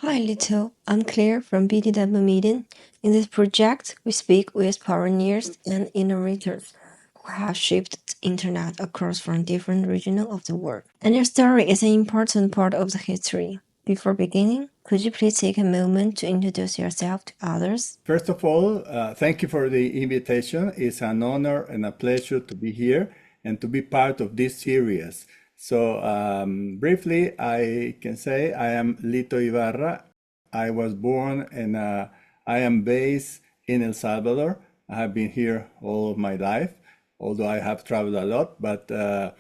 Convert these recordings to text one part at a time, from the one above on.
Hi, Lito. I'm Claire from BTW Meeting. In this project, we speak with pioneers and innovators who have shaped the internet across from different regions of the world. And your story is an important part of the history. Before beginning, could you please take a moment to introduce yourself to others? First of all, thank you for the invitation. It's an honor and a pleasure to be here and to be part of this series. So, briefly, I can say I am Lito Ibarra. I was born and I am based in El Salvador. I have been here all of my life, although I have traveled a lot. But the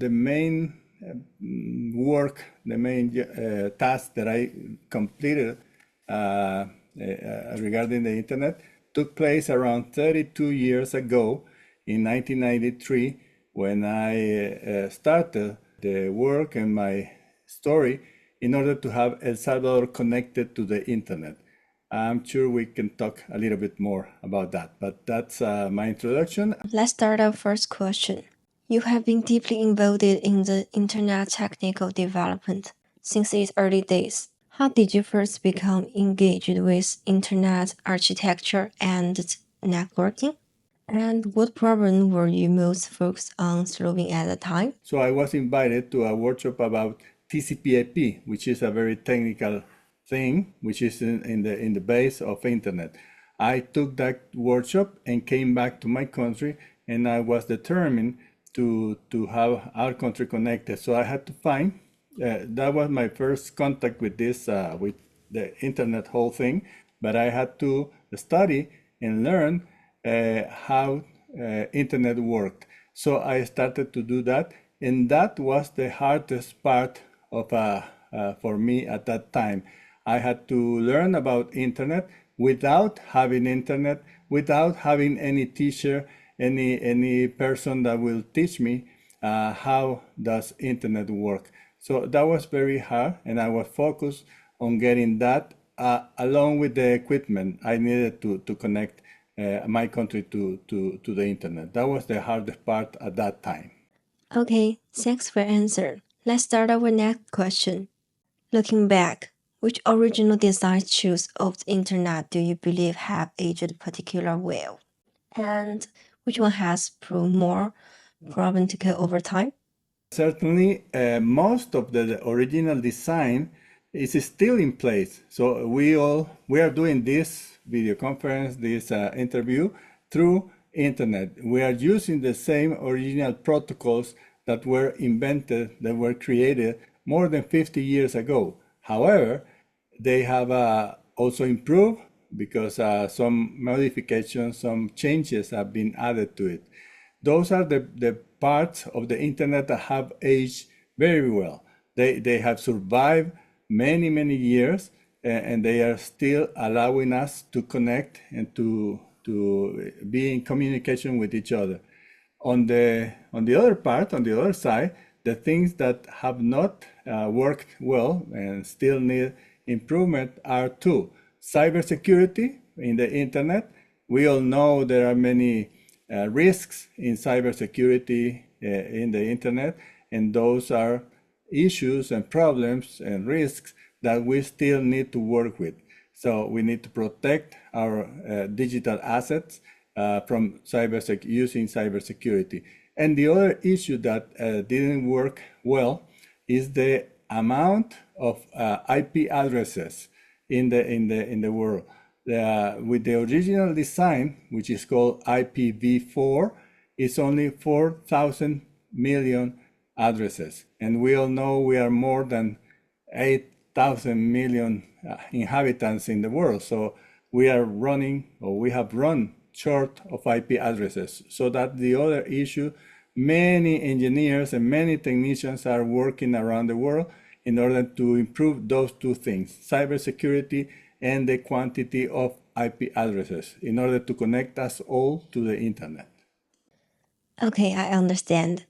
main work, the main task that I completed regarding the internet took place around 32 years ago in 1993 when I started the work and my story in order to have El Salvador connected to the internet. I'm sure we can talk a little bit more about that, but that's my introduction. Let's start our first question. You have been deeply involved in the internet technical development since its early days. How did you first become engaged with internet architecture and networking? And what problem were you most focused on solving at the time? So I was invited to a workshop about TCP/IP, which is a very technical thing, which is in the base of internet. I took that workshop and came back to my country, and I was determined to have our country connected. So I had to find that was my first contact with this with the internet whole thing, but I had to study and learn how internet worked. So I started to do that, and that was the hardest part of for me at that time. I had to learn about internet without having internet, without having any teacher, any person that will teach me how does internet work. So that was very hard, and I was focused on getting that along with the equipment I needed to connect my country to the internet. That was the hardest part at that time. Okay, thanks for answer. Let's start our next question. Looking back, which original design choice of the internet do you believe have aged particularly well? And which one has proved more problematical over time? Certainly, most of the original design is still in place. So we are doing this video conference, this interview through internet. We are using the same original protocols that were invented, that were created more than 50 years ago. However, they have also improved because some modifications, some changes have been added to it. Those are the parts of the internet that have aged very well. They have survived many, many years, and they are still allowing us to connect and to be in communication with each other. On the other part, on the other side, the things that have not worked well and still need improvement are two: cybersecurity in the internet. We all know there are many risks in cybersecurity in the internet, and those are issues and problems and risks that we still need to work with. So we need to protect our digital assets from using cybersecurity. And the other issue that didn't work well is the amount of IP addresses in the world. With the original design, which is called IPv4, it's only 4,000 million addresses. And we all know we are more than 8,000 million inhabitants in the world. So we are running, or we have run short of IP addresses. So that's the other issue. Many engineers and many technicians are working around the world in order to improve those two things: cybersecurity and the quantity of IP addresses, in order to connect us all to the internet. Okay, I understand.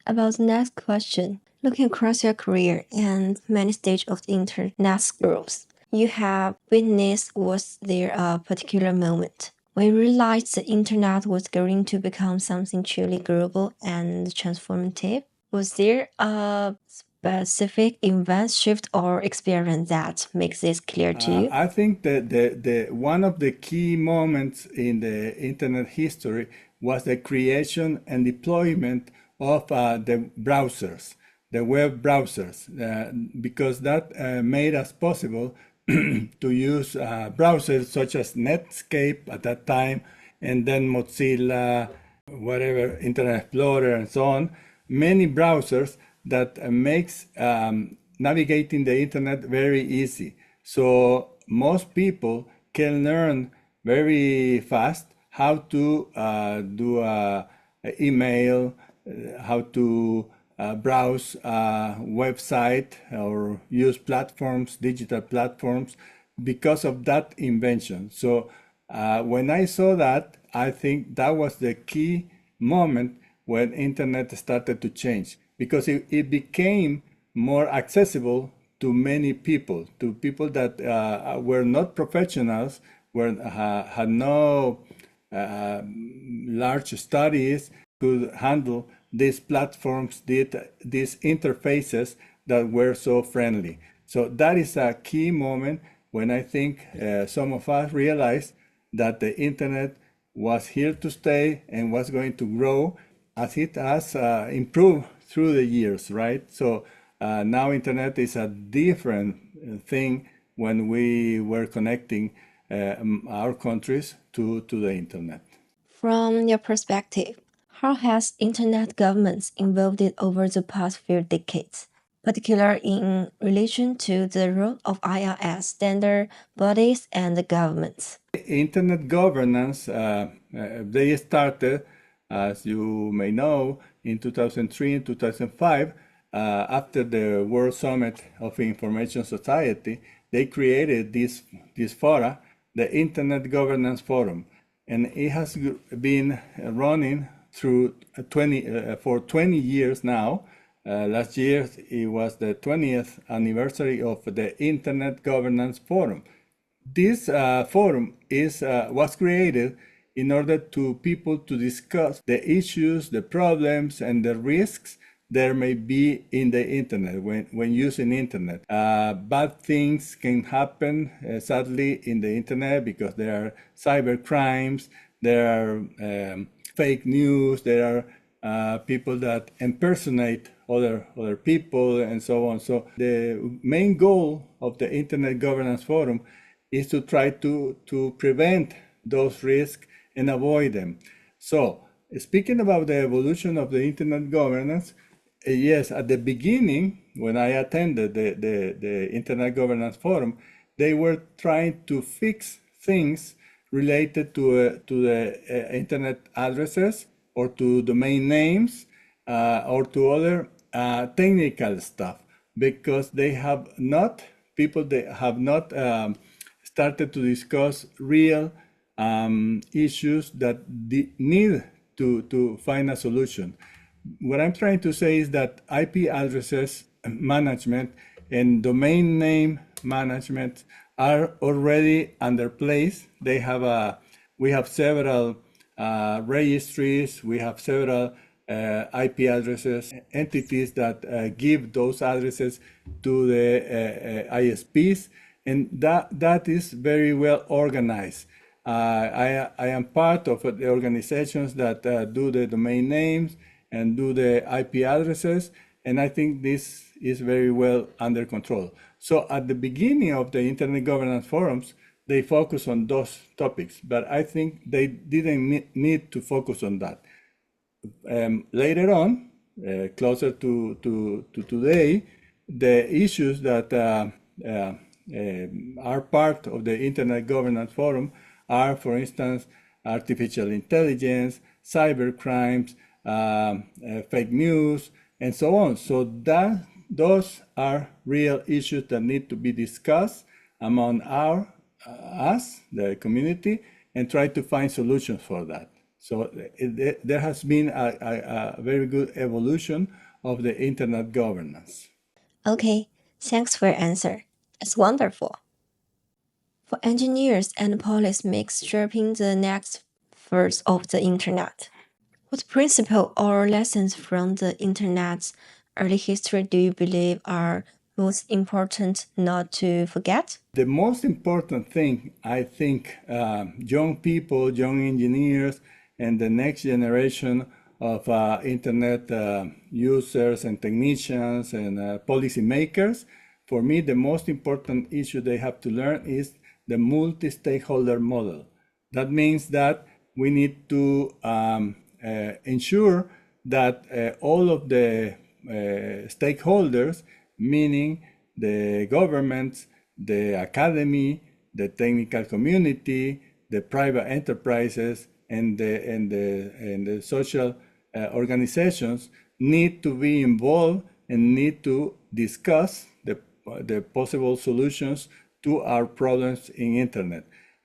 About the next question, looking across your career and many stages of the internet's growth, you have witnessed, was there a particular moment when you realized the internet was going to become something truly global and transformative? Was there a specific event, shift, or experience that makes this clear to you? I think that the one of the key moments in the internet history was the creation and deployment of the browsers, the web browsers, because that made us possible to use browsers such as Netscape at that time, and then Mozilla, whatever, Internet Explorer, and so on. Many browsers that makes navigating the internet very easy. So most people can learn very fast how to do email, how to browse a website or use platforms, digital platforms, because of that invention. So when I saw that, I think that was the key moment when internet started to change, because it became more accessible to many people, to people that were not professionals, had no large studies, could handle these platforms, these interfaces that were so friendly. So that is a key moment when I think some of us realized that the internet was here to stay and was going to grow as it has improved through the years, right? So now internet is a different thing when we were connecting our countries to the internet. From your perspective, how has internet governments evolved over the past few decades, particularly in relation to the role of IRS, standard bodies, and the governments? Internet governance, they started, as you may know, in 2003 and 2005. After the World Summit of Information Society, they created this fora, the Internet Governance Forum, and it has been running through for 20 years now. Last year, it was the 20th anniversary of the Internet Governance Forum. This forum was created in order to people to discuss the issues, the problems, and the risks there may be in the internet when using internet. Bad things can happen, sadly, in the internet because there are cyber crimes, there are fake news, there are people that impersonate other people, and so on. So the main goal of the Internet Governance Forum is to try to prevent those risks and avoid them. So, speaking about the evolution of the internet governance, yes, at the beginning, when I attended the Internet Governance Forum, they were trying to fix things related to the internet addresses or to domain names or to other technical stuff, because they have not, people they have not started to discuss real issues that need to find a solution. What I'm trying to say is that IP addresses management and domain name management are already under place. They have we have several registries, we have several IP addresses, entities that give those addresses to the ISPs, and that is very well organized. I am part of the organizations that do the domain names and do the IP addresses, and I think this is very well under control. So at the beginning of the Internet Governance Forums, they focus on those topics, but I think they didn't need to focus on that. Later on, closer to today, the issues that are part of the Internet Governance Forum are, for instance, artificial intelligence, cyber crimes, fake news, and so on. So those are real issues that need to be discussed among us, the community, and try to find solutions for that. So there has been a very good evolution of the internet governance. Okay, thanks for your answer. It's wonderful. For engineers and policymakers shaping the next phase of the internet, what principle or lessons from the internet's early history do you believe are most important not to forget? The most important thing, I think, young people, young engineers, and the next generation of internet users and technicians and policymakers, for me, the most important issue they have to learn is the multi-stakeholder model. That means that we need to ensure that all of the stakeholders, meaning the governments, the academy, the technical community, the private enterprises, and the social organizations need to be involved and need to discuss the possible solutions to our problems in internet.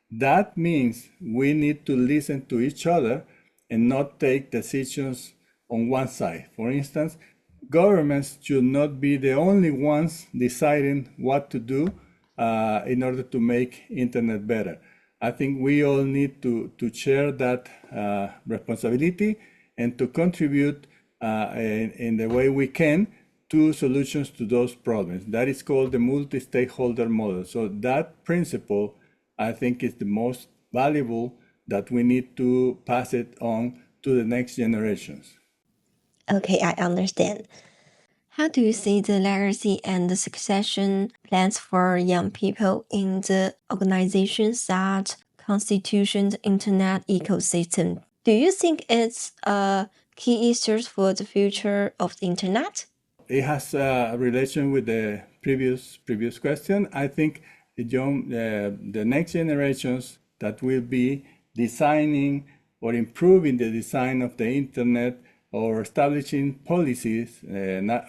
That means we need to listen to each other and not take decisions on one side. For instance, governments should not be the only ones deciding what to do in order to make internet better. I think we all need to share that responsibility and to contribute in the way we can to solutions to those problems. That is called the multi-stakeholder model. So that principle, I think, is the most valuable that we need to pass it on to the next generations. Okay, I understand. How do you see the legacy and the succession plans for young people in the organizations that constitute the internet ecosystem? Do you think it's a key issue for the future of the internet? It has a relation with the previous question. I think the next generations that will be designing or improving the design of the internet or establishing policies,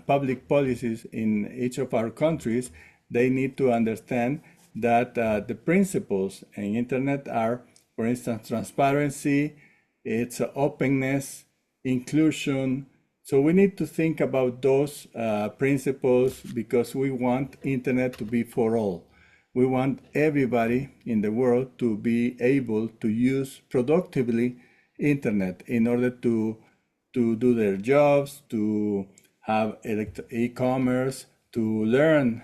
public policies in each of our countries, they need to understand that the principles in internet are, for instance, transparency, it's openness, inclusion. So we need to think about those principles because we want internet to be for all. We want everybody in the world to be able to use productively internet in order to do their jobs, to have e-commerce, to learn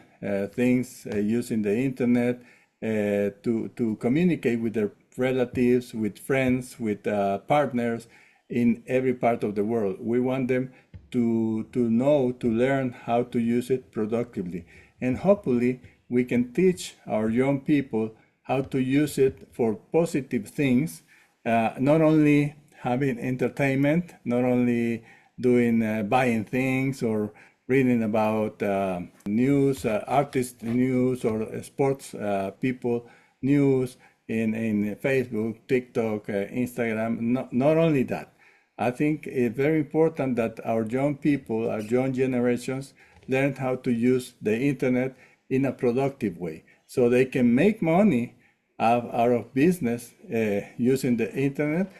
things using the internet, to communicate with their relatives, with friends, with partners in every part of the world. We want them to know, to learn how to use it productively. And hopefully we can teach our young people how to use it for positive things, not only having entertainment, not only doing buying things or reading about news, artist news or sports people news in Facebook, TikTok, Instagram. Not only that, I think it's very important that our young people, our young generations, learn how to use the internet in a productive way, so they can make money out of business using the internet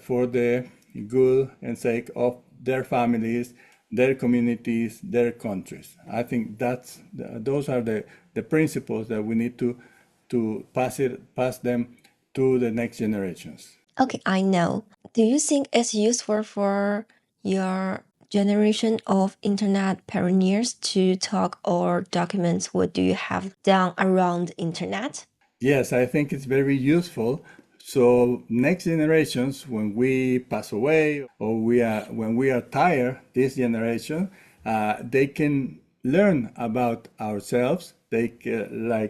for the good and sake of their families, their communities, their countries. I think those are the principles that we need to pass them to the next generations. Okay, I know. Do you think it's useful for your generation of internet pioneers to talk or document what do you have done around the internet? Yes, I think it's very useful. So next generations, when we pass away or when we are tired, this generation, they can learn about ourselves. Like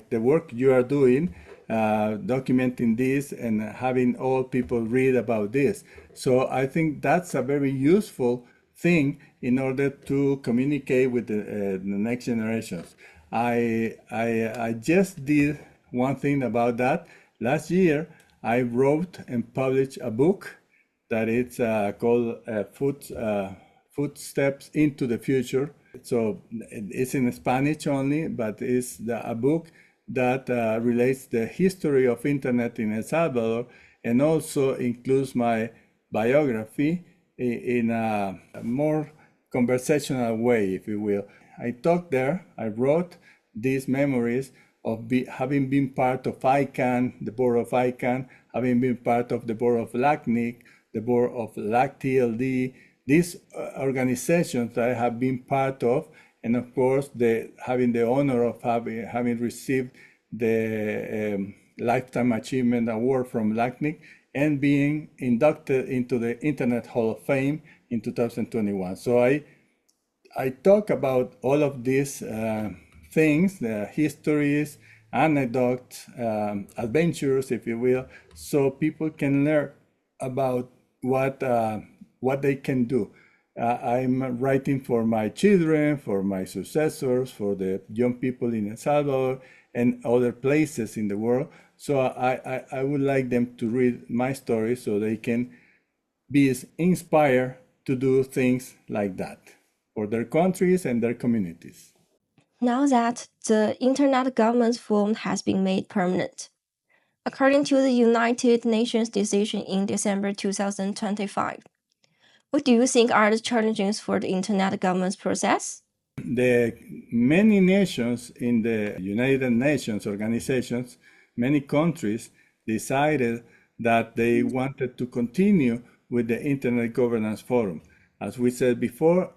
the work you are doing, documenting this and having all people read about this. So I think that's a very useful thing in order to communicate with the next generations. I just did one thing about that. Last year, I wrote and published a book that it's called Footsteps into the Future. So it's in Spanish only, but it's a book that relates the history of internet in El Salvador and also includes my biography in a more conversational way, if you will. I talked there, I wrote these memories of having been part of ICANN, the board of ICANN, having been part of the board of LACNIC, the board of LACTLD, these organizations that I have been part of, and of course, having the honor of having received the Lifetime Achievement Award from LACNIC and being inducted into the Internet Hall of Fame in 2021. So I talk about all of these things, the histories, anecdotes, adventures, if you will, so people can learn about what they can do. I'm writing for my children, for my successors, for the young people in El Salvador and other places in the world. So I would like them to read my story so they can be inspired to do things like that for their countries and their communities. Now that the Internet Governance Forum has been made permanent, according to the United Nations decision in December 2025, what do you think are the challenges for the Internet governance process? The many nations in the United Nations organizations, many countries decided that they wanted to continue with the Internet Governance Forum. As we said before,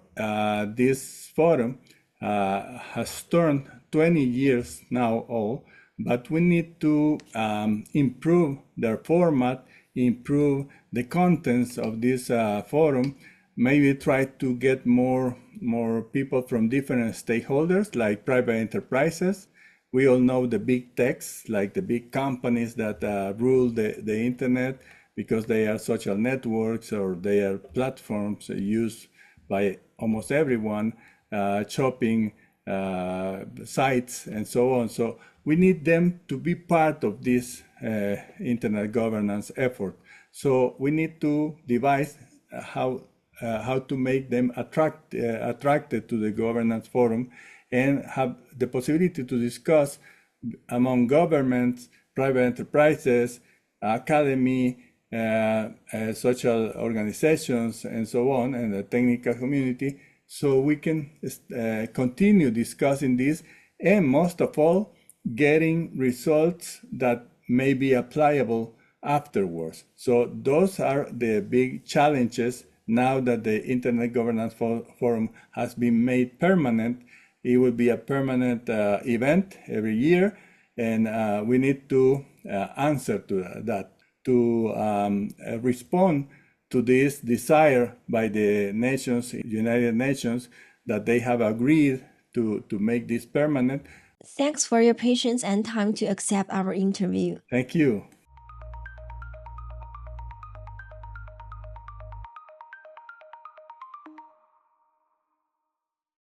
this forum has turned 20 years now old, but we need to improve their format, improve the contents of this forum, maybe try to get more people from different stakeholders like private enterprises. We all know the big techs, like the big companies that rule the internet because they are social networks or they are platforms used by almost everyone, shopping sites and so on. So we need them to be part of this internet governance effort. So we need to devise how to make them attracted to the governance forum and have the possibility to discuss among governments, private enterprises, academy, social organizations, and so on, and the technical community, so we can continue discussing this, and most of all, getting results that may be applicable afterwards. So those are the big challenges now that the Internet Governance Forum has been made permanent. It will be a permanent event every year, and we need to answer to that, to respond to this desire by the nations, United Nations, that they have agreed to make this permanent. Thanks for your patience and time to accept our interview. Thank you.